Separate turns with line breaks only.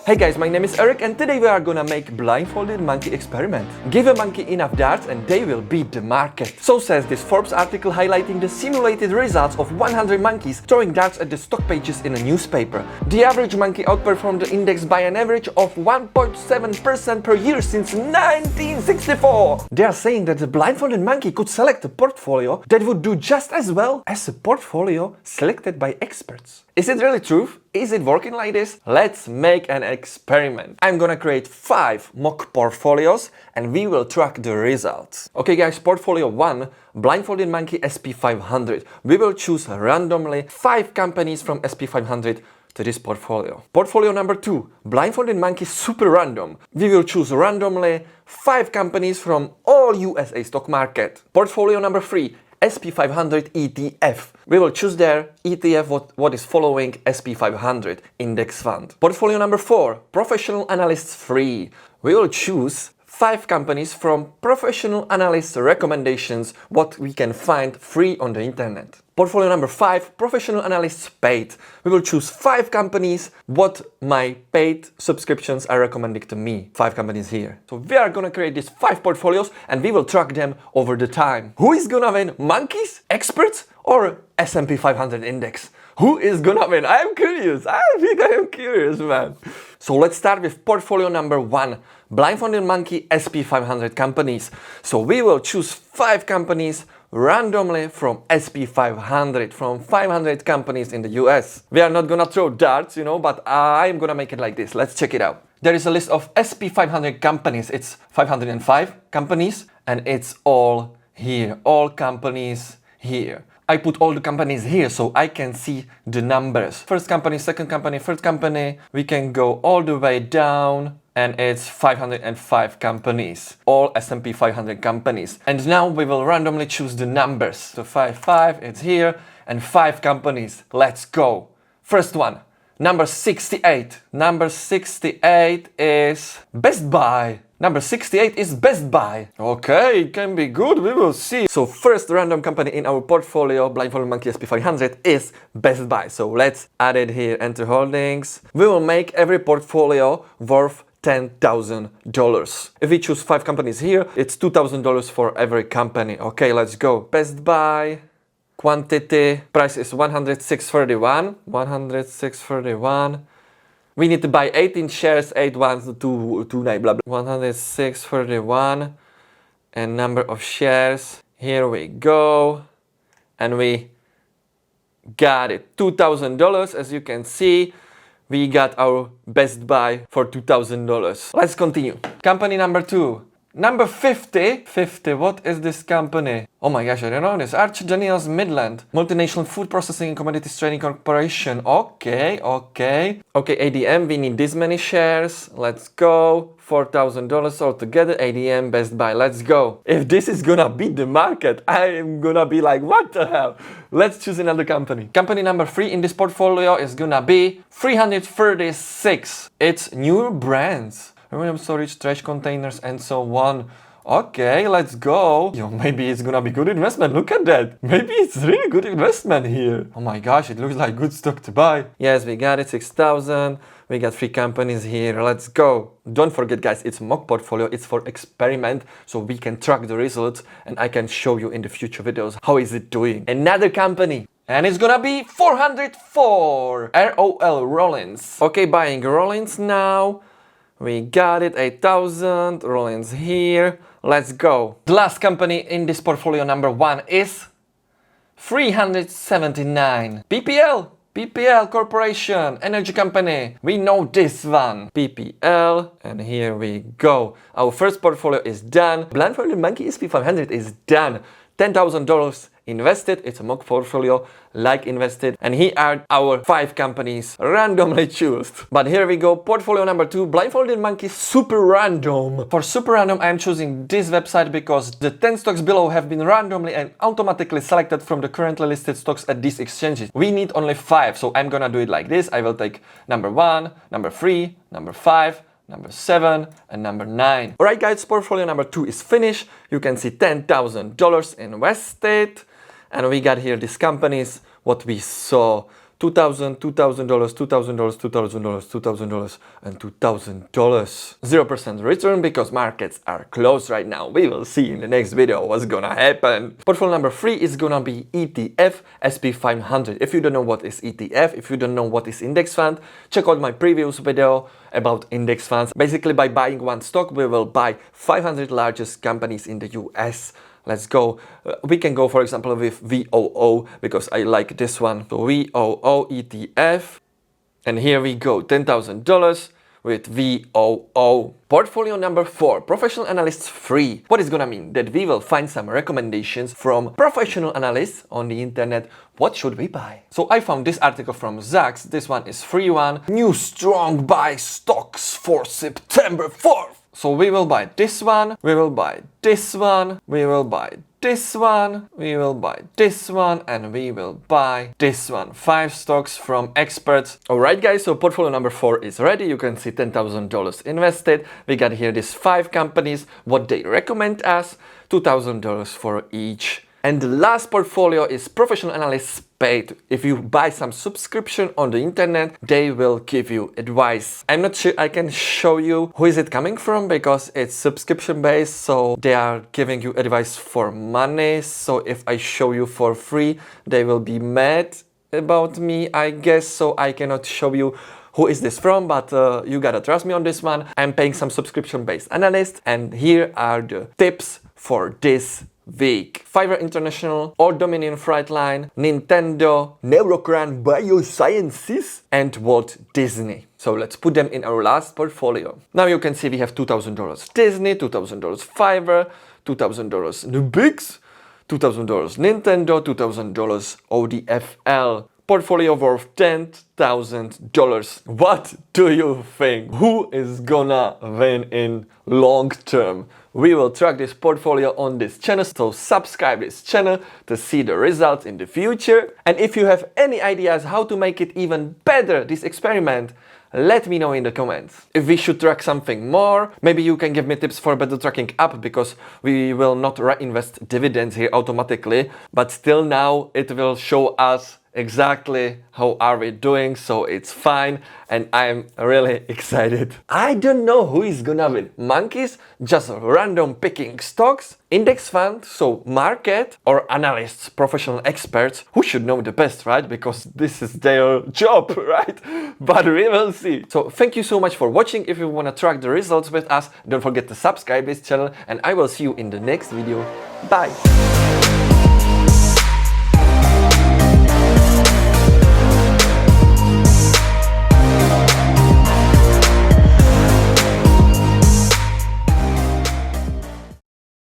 Hey guys, my name is Erik and today we are gonna make blindfolded monkey experiment. Give a monkey enough darts and they will beat the market. So says this Forbes article highlighting the simulated results of 100 monkeys throwing darts at the stock pages in a newspaper. The average monkey outperformed the index by an average of 1.7% per year since 1964. They are saying that the blindfolded monkey could select a portfolio that would do just as well as a portfolio selected by experts. Is it really true? Is it working like this? Let's make an experiment. I'm gonna create 5 mock portfolios and we will track the results. Okay guys, portfolio 1, Blindfolded Monkey SP500. We will choose randomly 5 companies from SP500 to this portfolio. Portfolio number 2, Blindfolded Monkey Super Random. We will choose randomly 5 companies from all USA stock market. Portfolio number 3, SP500 ETF. We will choose their ETF what is following SP500 index fund. Portfolio number 4, Professional Analysts Free. We will choose 5 companies from professional analysts recommendations what we can find free on the internet. Portfolio number 5, Professional Analysts Paid. We will choose 5 companies what my paid subscriptions are recommending to me. 5 companies here. So we are gonna create these 5 portfolios and we will track them over the time. Who is gonna win? Monkeys? Experts? Or S&P 500 index? Who is gonna win? I'm curious. I am curious, man. So let's start with portfolio number 1, Blindfolded Monkey SP500 companies. So we will choose 5 companies randomly from SP500, from 500 companies in the US. We are not gonna throw darts, but I'm gonna make it like this. Let's check it out. There is a list of SP500 companies. It's 505 companies and it's all here. All companies here. I put all the companies here so I can see the numbers. First company, second company, third company. We can go all the way down and it's 505 companies. All S&P 500 companies. And now we will randomly choose the numbers. So 5, it's here and 5 companies. Let's go. First one, number 68. Number 68 is Best Buy. Number 68 is Best Buy. Okay, it can be good, we will see. So first random company in our portfolio, Blindfolded Monkey SP500, is Best Buy. So let's add it here, enter holdings. We will make every portfolio worth $10,000. If we choose 5 companies here, it's $2,000 for every company. Okay, let's go. Best Buy. Quantity, price is 106.31. 106.31. We need to buy 18 shares, 8129, blah, blah. 106.31. And number of shares. Here we go. And we got it. $2,000, as you can see. We got our Best Buy for $2,000. Let's continue. Company number 2. Number 50. 50, what is this company? Oh my gosh, I don't know this. Arch Daniels Midland. Multinational Food Processing and Commodities Trading Corporation. Okay. Okay, ADM, we need this many shares. Let's go. $4,000 altogether. ADM, Best Buy. Let's go. If this is gonna beat the market, I am gonna be like, what the hell? Let's choose another company. Company number 3 in this portfolio is gonna be 336. It's New Brands. Aluminum storage, trash containers, and so on. Okay, let's go. Yo, maybe it's gonna be good investment. Look at that. Maybe it's really good investment here. Oh my gosh, it looks like good stock to buy. Yes, we got it, 6,000. We got 3 companies here. Let's go. Don't forget, guys, it's mock portfolio. It's for experiment, so we can track the results and I can show you in the future videos how is it doing. Another company. And it's gonna be 404. ROL Rollins. Okay, buying Rollins now. We got it, 8,000, Rollins here. Let's go. The last company in this portfolio, number 1, is 379. PPL Corporation, energy company. We know this one. PPL, and here we go. Our first portfolio is done. Blindfolded Monkey SP500 is done. $10,000 invested. It's a mock portfolio, like invested. And here are our 5 companies randomly chosen. But here we go. Portfolio number 2, Blindfolded Monkey Super Random. For Super Random, I am choosing this website because the 10 stocks below have been randomly and automatically selected from the currently listed stocks at these exchanges. We need only 5, so I'm gonna do it like this. I will take number 1, number 3, number 5, number 7, and number 9. Alright guys, portfolio number 2 is finished. You can see $10,000 invested. And we got here these companies, what we saw. $2,000, $2,000, $2,000, $2,000, $2,000, and $2,000. 0% return because markets are closed right now. We will see in the next video what's gonna happen. Portfolio number 3 is gonna be ETF SP500. If you don't know what is ETF, if you don't know what is index fund, check out my previous video about index funds. Basically, by buying one stock, we will buy 500 largest companies in the US. Let's go. We can go, for example, with VOO because I like this one. So VOO ETF. And here we go, $10,000 with VOO. Portfolio number 4, professional analysts free. What is gonna mean? That we will find some recommendations from professional analysts on the internet. What should we buy? So I found this article from Zacks. This one is free one. New strong buy stocks for September 4th. So we will buy this one, we will buy this one, we will buy this one, we will buy this one, and we will buy this one. 5 stocks from experts. Alright guys, so portfolio number 4 is ready. You can see $10,000 invested. We got here these 5 companies, what they recommend us, $2,000 for each. And the last portfolio is professional analysts paid. If you buy some subscription on the internet, they will give you advice. I'm not sure I can show you who is it coming from because it's subscription based, so they are giving you advice for money. So if I show you for free, they will be mad about me, I guess. So I cannot show you who is this from, but you gotta trust me on this one. I'm paying some subscription based analyst, and here are the tips for this week. Fiverr International, Old Dominion Freight Line, Nintendo, Neurocran Biosciences, and Walt Disney. So let's put them in our last portfolio. Now you can see we have $2,000 Disney, $2,000 Fiverr, $2,000 Nubix, $2,000 Nintendo, $2,000 ODFL. Portfolio worth $10,000. What do you think? Who is gonna win in long term? We will track this portfolio on this channel, so subscribe this channel to see the results in the future. And if you have any ideas how to make it even better, this experiment, let me know in the comments. If we should track something more, maybe you can give me tips for better tracking app, because we will not reinvest dividends here automatically, but still now it will show us exactly how are we doing, so it's fine, and I'm really excited. I don't know who is gonna win. Monkeys, just random picking stocks, index fund, so market, or analysts, professional experts, who should know the best, right? Because this is their job, right? But we will see. So thank you so much for watching. If you wanna track the results with us, don't forget to subscribe this channel, and I will see you in the next video. Bye!